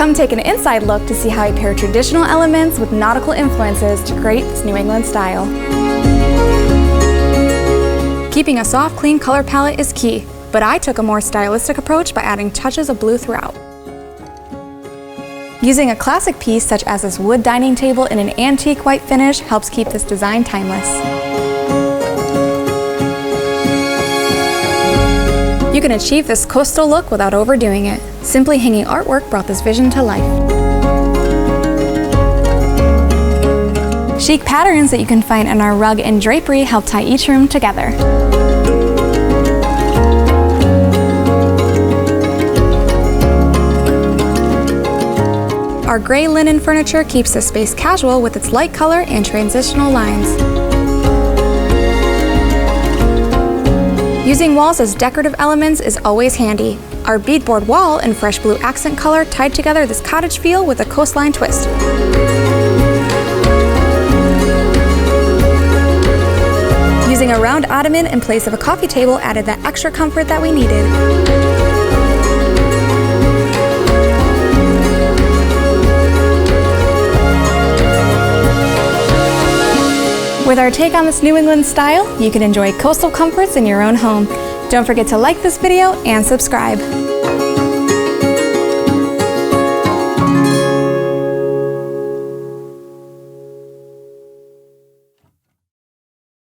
Come take an inside look to see how I pair traditional elements with nautical influences to create this New England style. Keeping a soft, clean color palette is key, but I took a more stylistic approach by adding touches of blue throughout. Using a classic piece such as this wood dining table in an antique white finish helps keep this design timeless. You can achieve this coastal look without overdoing it. Simply hanging artwork brought this vision to life. Chic patterns that you can find in our rug and drapery help tie each room together. Our gray linen furniture keeps the space casual with its light color and transitional lines. Using walls as decorative elements is always handy. Our beadboard wall in fresh blue accent color tied together this cottage feel with a coastline twist. Using a round ottoman in place of a coffee table added that extra comfort that we needed. With our take on this New England style, you can enjoy coastal comforts in your own home. Don't forget to like this video and subscribe.